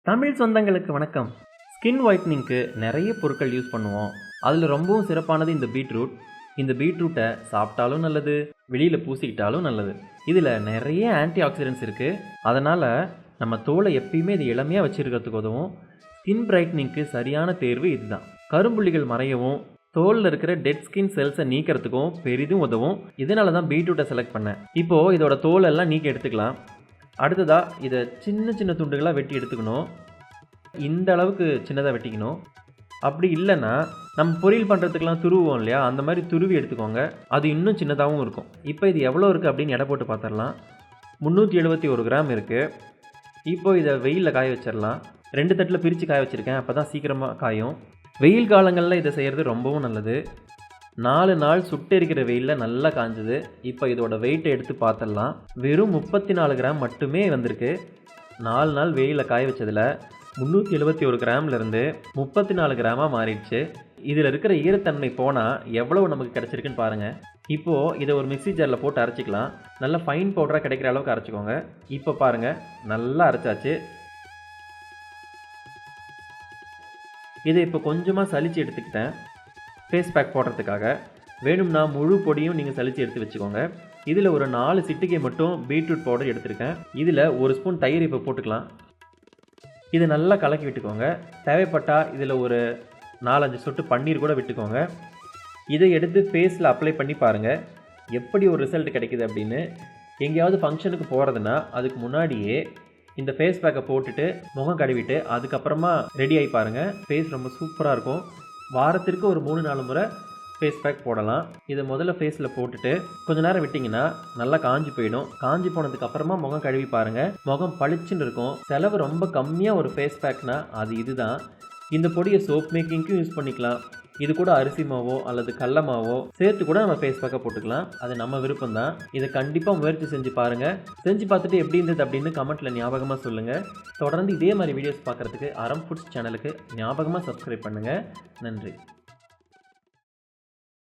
தமிழ் சொந்தங்களுக்கு வணக்கம். ஸ்கின் ஒயிட்னிங்க்கு நிறைய பொருட்கள் யூஸ் பண்ணுவோம். அதில் ரொம்பவும் சிறப்பானது இந்த பீட்ரூட். இந்த பீட்ரூட்டை சாப்பிட்டாலும் நல்லது, வெளியில் பூசிக்கிட்டாலும் நல்லது. இதில் நிறைய ஆன்டி ஆக்சிடென்ட்ஸ் இருக்குது. அதனால் நம்ம தோலை எப்பயுமே இது இளமையாக வச்சுருக்கிறதுக்கு உதவும். ஸ்கின் பிரைட்னிங்க்கு சரியான தேர்வு இதுதான். கரும்புள்ளிகள் மறையவும், தோலில் இருக்கிற டெட் ஸ்கின் செல்ஸை நீக்கிறதுக்கும் பெரிதும் உதவும். இதனால தான் பீட்ரூட்டை செலக்ட் பண்ணேன். இப்போது இதோட தோலெல்லாம் நீக்கி எடுத்துக்கலாம். அடுத்ததாக இதை சின்ன சின்ன துண்டுகளாக வெட்டி எடுத்துக்கணும். இந்த அளவுக்கு சின்னதாக வெட்டிக்கணும். அப்படி இல்லைன்னா நம்ம பொரியல் பண்ணுறதுக்கெலாம் துருவோம் இல்லையா, அந்த மாதிரி துருவி எடுத்துக்கோங்க. அது இன்னும் சின்னதாகவும் இருக்கும். இப்போ இது எவ்வளோ இருக்குது அப்படின்னு எடை போட்டு பார்த்துடலாம். 371 கிராம் இருக்குது. இப்போ இதை வெயிலில் காய வச்சிடலாம். 2 தட்டில் பிரித்து காய வச்சுருக்கேன், அப்போ தான் சீக்கிரமாக காயும். வெயில் காலங்களில் இதை செய்கிறது ரொம்பவும் நல்லது. 4 நாள் சுட்டெரிக்கிற வெயிலில் நல்லா காஞ்சுது. இப்போ இதோட வெயிட்டை எடுத்து பார்த்துடலாம். வெறும் 34 கிராம் மட்டுமே வந்திருக்கு. 4 நாள் வெயிலில் காய வச்சதில் 371 கிராம்லேருந்து 34 கிராமாக மாறிடுச்சு. இதில் இருக்கிற ஈரத்தன்மை போனால் எவ்வளவு நமக்கு கிடச்சிருக்குன்னு பாருங்கள். இப்போது இதை ஒரு மிக்ஸி ஜாரில் போட்டு அரைச்சிக்கலாம். நல்லா ஃபைன் பவுடராக கிடைக்கிற அளவுக்கு அரைச்சிக்கோங்க. இப்போ பாருங்கள், நல்லா அரைச்சாச்சு. இதை இப்போ கொஞ்சமாக சலிச்சு எடுத்துக்கிட்டேன் ஃபேஸ் பேக் போடுறதுக்காக. வேணும்னா முழு பொடியும் நீங்கள் சலித்து எடுத்து வச்சுக்கோங்க. இதில் ஒரு 4 சிட்டிகை மட்டும் பீட்ரூட் பவுடர் எடுத்துருக்கேன். இதில் 1 ஸ்பூன் தயிர் இப்போ போட்டுக்கலாம். இது நல்லா கலக்கி விட்டுக்கோங்க. தேவைப்பட்டால் இதில் ஒரு 4-5 சொட்டு பன்னீர் கூட விட்டுக்கோங்க. இதை எடுத்து ஃபேஸில் அப்ளை பண்ணி பாருங்கள் எப்படி ஒரு ரிசல்ட் கிடைக்குது அப்படின்னு. எங்கேயாவது ஃபங்க்ஷனுக்கு போகிறதுனா அதுக்கு முன்னாடியே இந்த ஃபேஸ் பேக்கை போட்டுட்டு முகம் கழுவிட்டு அதுக்கப்புறமா ரெடி ஆகி பாருங்கள். ஃபேஸ் ரொம்ப சூப்பராக இருக்கும். வாரத்திற்கு ஒரு 3-4 முறை ஃபேஸ் பேக் போடலாம். இதை முதல்ல ஃபேஸில் போட்டுட்டு கொஞ்சம் நேரம் விட்டிங்கன்னா நல்லா காஞ்சி போயிடும். காஞ்சி போனதுக்கப்புறமா முகம் கழுவி பாருங்கள். முகம் பளிச்சுன்னு இருக்கும். செலவு ரொம்ப கம்மியாக ஒரு ஃபேஸ் பேக்னால் அது இதுதான். இந்த பொடியை சோப் மேக்கிங்க்கும் யூஸ் பண்ணிக்கலாம். இது கூட அரிசி மாவோ அல்லது கடல மாவோ சேர்த்து கூட நம்ம ஃபேஸ் பேக்கை போட்டுக்கலாம். அது நம்ம விருப்பம் தான். இதை கண்டிப்பாக முயற்சி செஞ்சு பாருங்கள். செஞ்சு பார்த்துட்டு எப்படி இருந்தது அப்படின்னு கமெண்ட்டில் ஞாபகமாக சொல்லுங்கள். தொடர்ந்து இதே மாதிரி வீடியோஸ் பார்க்குறதுக்கு அறம் ஃபுட்ஸ் சேனலுக்கு ஞாபகமாக சப்ஸ்கிரைப் பண்ணுங்கள். நன்றி.